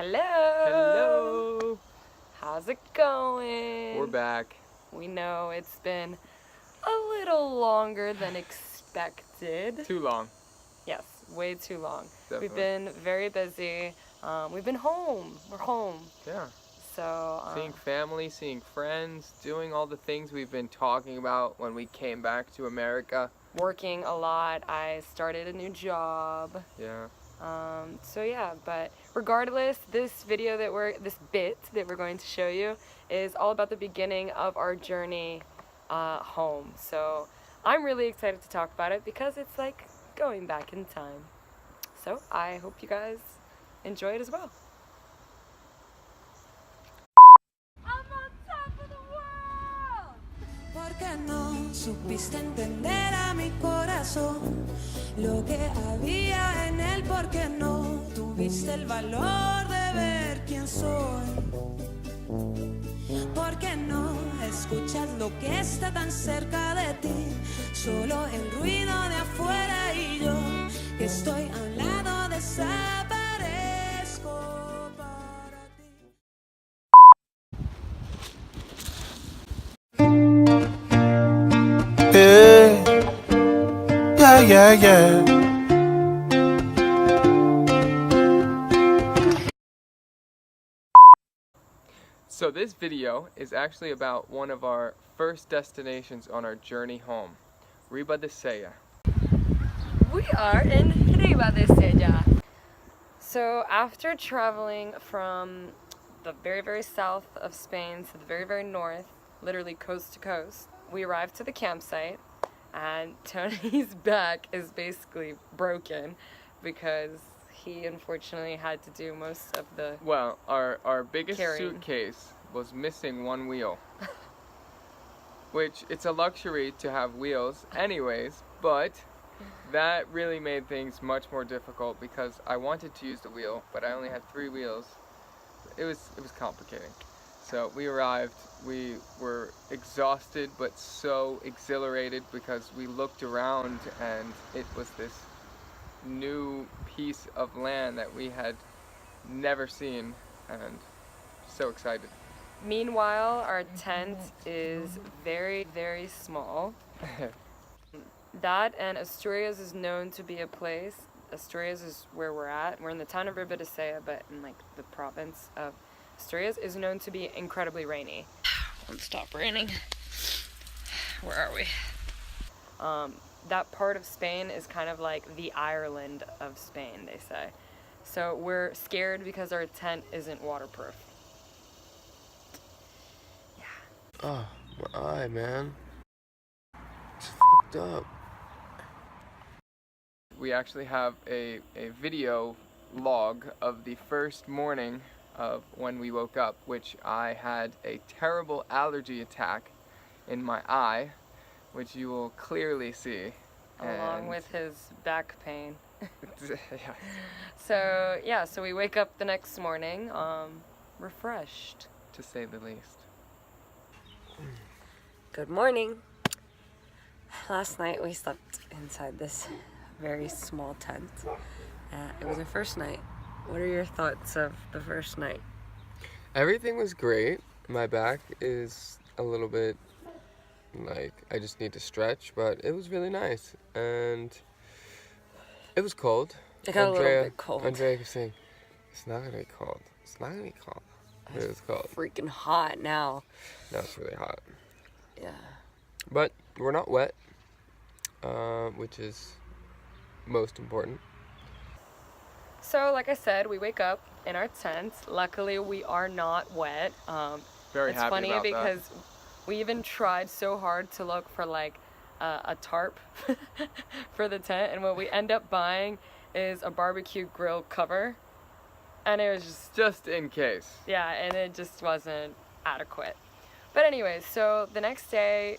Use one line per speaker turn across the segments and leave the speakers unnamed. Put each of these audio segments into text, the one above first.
Hello!
Hello!
How's it going?
We're back.
We know it's been a little longer than expected.
Too long.
Yes, way too long.
Definitely.
We've been very busy. We've been home. We're home.
Yeah.
So,
seeing family, seeing friends, doing all the things we've been talking about when we came back to America.
Working a lot. I started a new job.
Yeah.
So yeah, but regardless, this bit that we're going to show you is all about the beginning of our journey home. So I'm really excited to talk about it because it's like going back in time. So I hope you guys enjoy it as well. I'm on top of the world!
Porque no supiste entender a mi corazón lo que había en él, porque no tuviste el valor de ver quién soy, porque no escuchas lo que está tan cerca de ti, solo el ruido de afuera y yo que estoy a un lado desaparezco para ti.
Yeah.
So this video is actually about one of our first destinations on our journey home, Ribadesella.
We are in Ribadesella. So after traveling from the very, very south of Spain to the very, very north, literally coast to coast, we arrived to the campsite, and Tony's back is basically broken because he unfortunately had to do most of the
Well, our biggest
carrying.
suitcase was missing one wheel. Which, it's a luxury to have wheels anyways, but that really made things much more difficult because I wanted to use the wheel, but I only had 3 wheels. It was complicating. So we arrived, we were exhausted but so exhilarated because we looked around and it was this new piece of land that we had never seen, and so excited.
Meanwhile, our tent is very, very small. That and Asturias is known to be a place. Asturias is where we're at. We're in the town of Ribadesella, but in like the province of Asturias is known to be incredibly rainy. Won't stop raining. Where are we? That part of Spain is kind of like the Ireland of Spain, they say. So we're scared because our tent isn't waterproof.
Oh, my eye, man. It's fucked up.
We actually have a video log of the first morning of when we woke up, which I had a terrible allergy attack in my eye, which you will clearly see.
Along with his back pain.
Yeah.
So we wake up the next morning, refreshed.
To say the least.
Good morning. Last night we slept inside this very small tent. It was our first night. What are your thoughts of the first night?
Everything was great. My back is a little bit like I just need to stretch, but it was really nice. And it was cold.
It got a little bit cold.
Andrea was saying, it's not gonna be cold. It's not gonna be cold. It was cold.
Freaking hot now.
Now it's really hot.
Yeah.
But we're not wet, which is most important.
So like I said, we wake up in our tent. Luckily, we are not wet.
Very
it's
happy
funny
about
because we even tried so hard to look for like a tarp for the tent, and what we end up buying is a barbecue grill cover, and it was
just in case.
Yeah, and it just wasn't adequate. But anyways, so the next day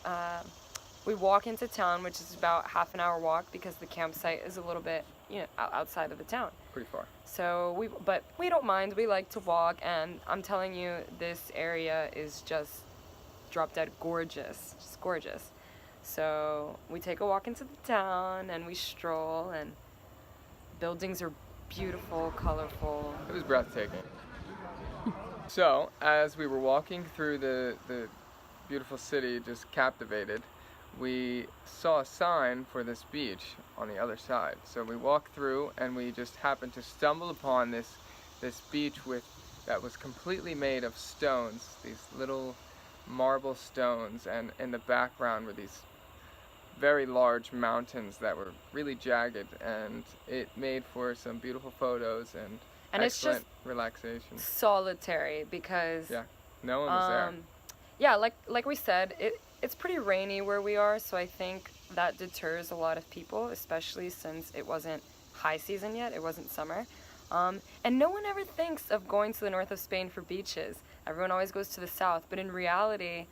we walk into town, which is about half an hour walk because the campsite is a little bit, outside of the town.
Pretty far.
So but we don't mind. We like to walk, and I'm telling you, this area is just drop dead gorgeous, just gorgeous. So we take a walk into the town and we stroll, and buildings are beautiful, colorful.
It was breathtaking. So, as we were walking through the beautiful city, just captivated, we saw a sign for this beach on the other side. So we walked through and we just happened to stumble upon this beach that was completely made of stones, these little marble stones, and in the background were these very large mountains that were really jagged, and it made for some beautiful photos and
it's
excellent
just
relaxation.
solitary because
Yeah, no one was there.
yeah, like we said, it's pretty rainy where we are, so I think that deters a lot of people, especially since it wasn't high season yet, it wasn't summer. And no one ever thinks of going to the north of Spain for beaches. Everyone always goes to the south, but in reality,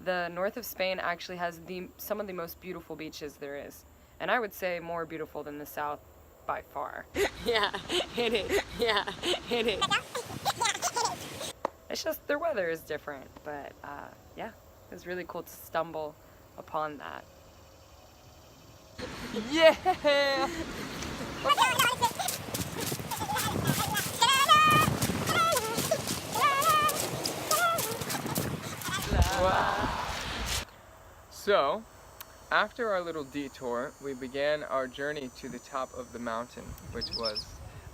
the north of Spain actually has some of the most beautiful beaches there is. And I would say more beautiful than the south by far.
Yeah, it is. Yeah, it is.
It's just their weather is different, but yeah, it was really cool to stumble upon that.
Yeah! Wow. So, after our little detour, we began our journey to the top of the mountain, which was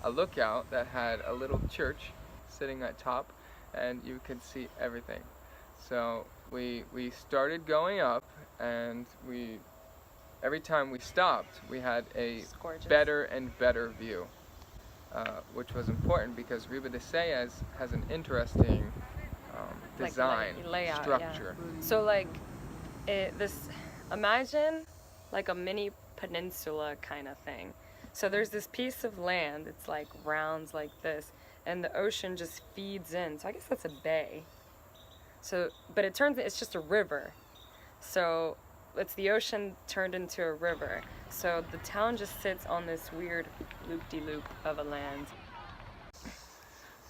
a lookout that had a little church sitting at top, and you could see everything. So we started going up, and every time we stopped, we had a better and better view, which was important because Ribadesella has an interesting design,
layout,
structure.
Yeah. So like, imagine like a mini peninsula kind of thing. So there's this piece of land, it's like rounds like this, and the ocean just feeds in. So I guess that's a bay. So, but it's just a river. So it's the ocean turned into a river. So the town just sits on this weird loop-de-loop of a land.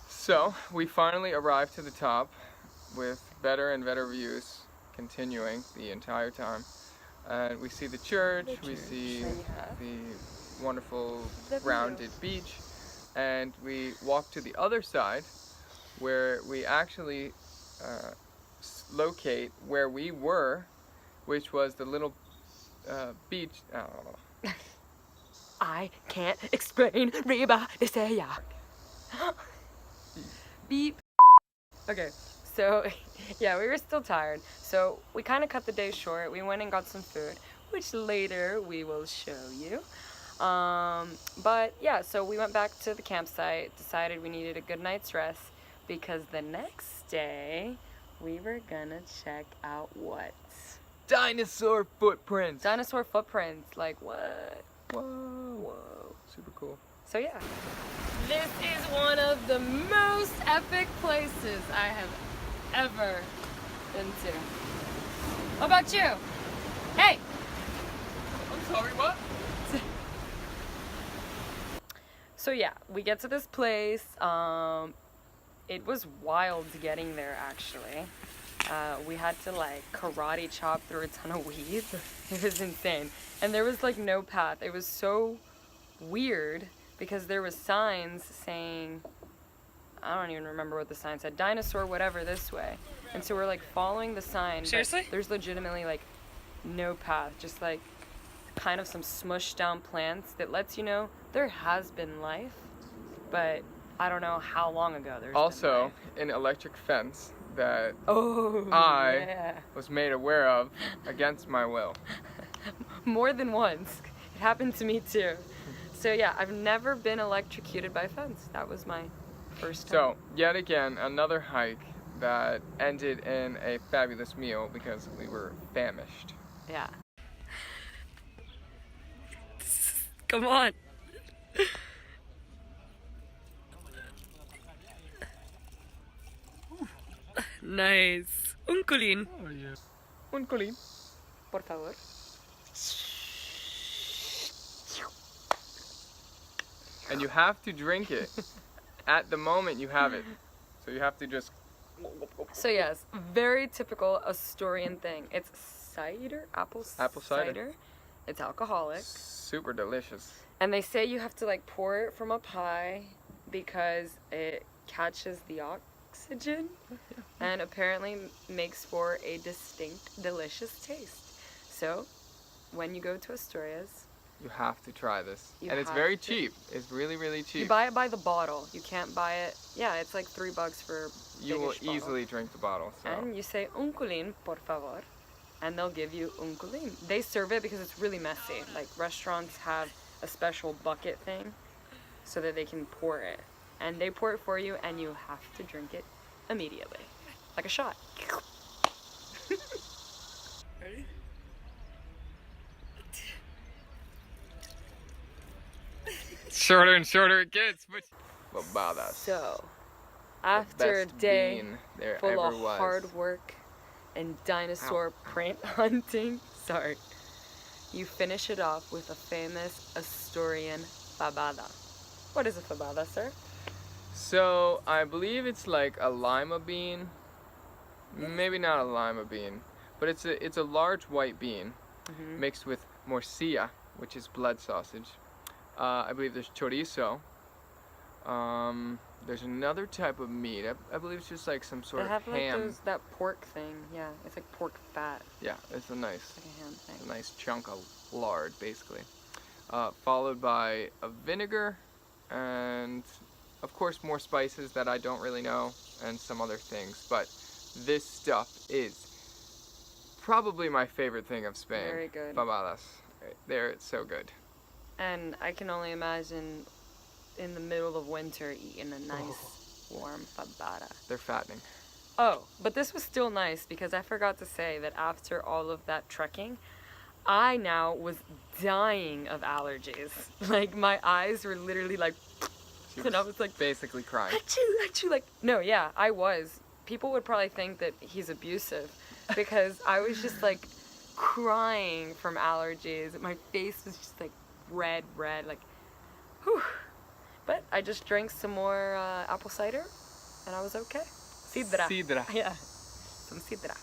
So we finally arrived to the top with better and better views continuing the entire time. And we see the church, we see the wonderful rounded beach, and we walk to the other side where we actually locate where we were, which was the little beach. I don't know.
I can't explain Ribadesella. Beep. Okay, so yeah, we were still tired, so we kind of cut the day short. We went and got some food, which later we will show you. But yeah, so we went back to the campsite, decided we needed a good night's rest because the next day we were gonna check out what?
Dinosaur footprints!
Dinosaur footprints, like what?
Whoa. Super cool.
So yeah. This is one of the most epic places I have ever been to. What about you? Hey!
I'm sorry, what?
So yeah, we get to this place. It was wild getting there actually. We had to like karate chop through a ton of weeds. It was insane. And there was like no path. It was so weird because there was signs saying, I don't even remember what the sign said, dinosaur whatever this way. And so we're like following the sign.
Seriously?
There's legitimately like no path, just like kind of some smushed down plants that lets you know there has been life, but I don't know how long ago there's
Also,
been life.
an electric fence that
I
I was made aware of against my will.
more than once. It happened to me too. So yeah, I've never been electrocuted by a fence. That was my first time.
So, yet again, another hike that ended in a fabulous meal because we were famished.
Yeah.
Come on. Nice. Un colín.
Un colín.
Por favor.
And you have to drink it at the moment you have it. So you have to just...
So yes, very typical Asturian thing. It's cider, apple cider. It's alcoholic.
Super delicious.
And they say you have to like pour it from up high because it catches the oxygen and apparently makes for a distinct, delicious taste. So, when you go to Asturias,
You have to try this.
You
And it's
have
very
to.
cheap. It's really, really
you
cheap.
buy it by the bottle. You can't buy it. Yeah, it's like $3 for a
You will
biggish bottle.
easily drink the bottle. So.
And you say un culín, por favor, and they'll give you un culín. They serve it because it's really messy. Like restaurants have a special bucket thing so that they can pour it. And they pour it for you and you have to drink it immediately. Like a shot.
Ready?
Shorter and shorter it gets, but fabadas.
So,
The
after a
best
day
bean there
full
ever
of
was.
hard work and dinosaur print hunting, sorry, you finish it off with a famous Asturian fabada. What is a fabada, sir?
So I believe it's like a lima bean. Maybe not a lima bean, but it's a large white bean mixed with morcilla, which is blood sausage. I believe there's chorizo. There's another type of meat. I believe it's just like some sort
They
of
have like
ham.
that pork thing. Yeah, it's like pork fat.
Yeah, it's a nice,
Like a ham thing.
a nice chunk of lard, basically. Followed by a vinegar, and of course more spices that I don't really know, and some other things. But this stuff is probably my favorite thing of Spain.
Very good.
Fabadas. They're so good.
And I can only imagine in the middle of winter eating a nice warm fabada.
They're fattening.
Oh, but this was still nice because I forgot to say that after all of that trekking, I now was dying of allergies. Like my eyes were literally like,
She
and I was like,
basically crying.
achoo, like, no, yeah, I was. People would probably think that he's abusive because I was just like crying from allergies. My face was just like red, like, whew. But I just drank some more apple cider and I was okay. Sidra.
Sidra.
Yeah, some sidra.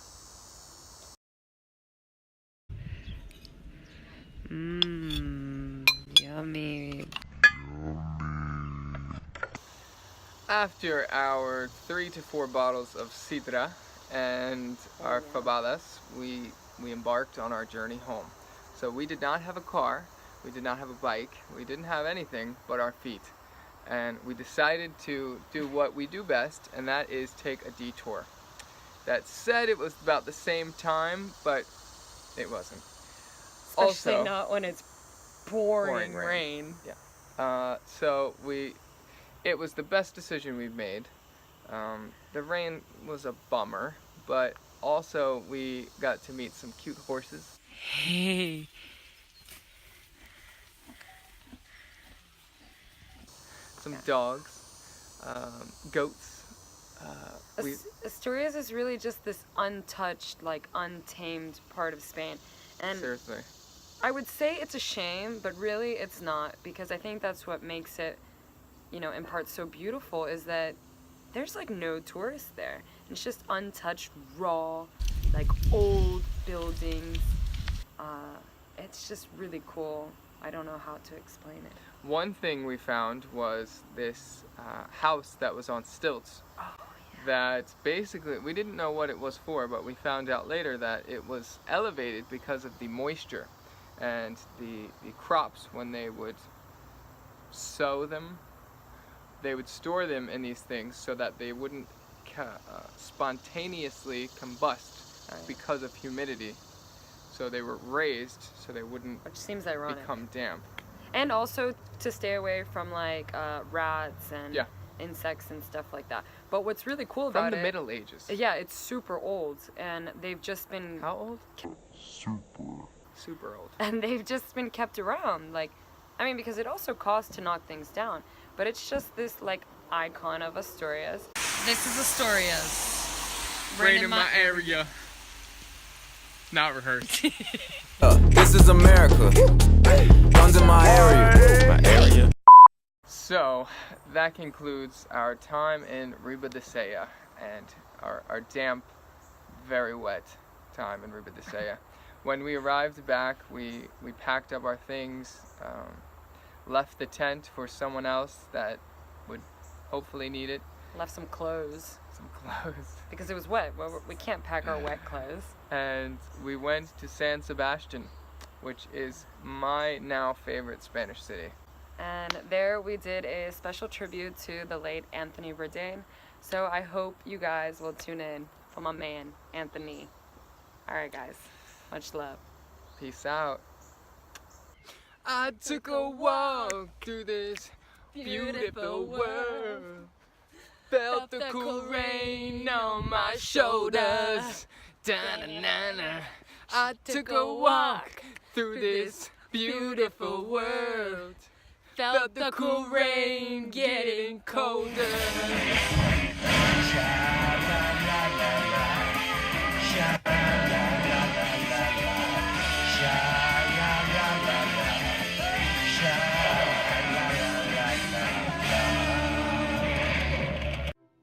Yummy.
After our 3 to 4 bottles of sidra and our fabadas, we embarked on our journey home. So we did not have a car, we did not have a bike, we didn't have anything but our feet. And we decided to do what we do best, and that is take a detour. That said, it was about the same time, but it wasn't.
Especially
Also,
not when it's pouring
pouring
rain.
So it was the best decision we've made. The rain was a bummer, but also we got to meet some cute horses.
Hey.
Some dogs, goats.
Asturias is really just this untouched, like untamed part of Spain. And
Seriously.
I would say it's a shame, but really it's not, because I think that's what makes it, you know, in part so beautiful, is that there's like no tourists there. It's just untouched, raw, like old buildings. It's just really cool. I don't know how to explain it.
One thing we found was this house that was on stilts.
Oh, yeah.
That basically, we didn't know what it was for, but we found out later that it was elevated because of the moisture. And the crops, when they would sow them, they would store them in these things so that they wouldn't spontaneously combust because of humidity. So they were raised so they wouldn't
Which seems ironic.
become damp.
And also to stay away from like rats and
Yeah.
insects and stuff like that. But what's really cool
From
about
the
it,
Middle Ages.
yeah, it's super old, and they've just been
How old? Super old.
and they've just been kept around. Like, I mean, because it also costs to knock things down, but it's just this like icon of Asturias. This is Asturias.
Right in my area. Not rehearsed.
This is America. Guns in my area.
So, that concludes our time in Ribadesella and our damp, very wet time in Ribadesella. When we arrived back, we packed up our things, left the tent for someone else that would hopefully need it,
Left some clothes
some clothes.
because it was wet. Well, we can't pack our wet clothes.
And we went to San Sebastian, which is my now favorite Spanish city.
And there we did a special tribute to the late Anthony Bourdain. So I hope you guys will tune in for my man, Anthony. Alright guys, much love.
Peace out. I took a walk through this beautiful world. Felt the cool rain on my shoulders. Da-na-na-na. I took a walk through this beautiful world. Felt the cool rain getting colder.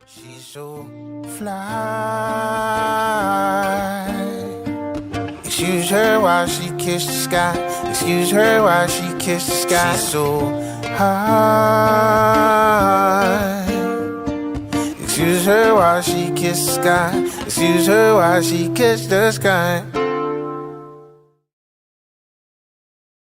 She's so fly. Excuse her while she kissed the sky. Excuse her while she kissed the sky. She's so high. Excuse her while she kissed the sky. Excuse her while she kissed the sky.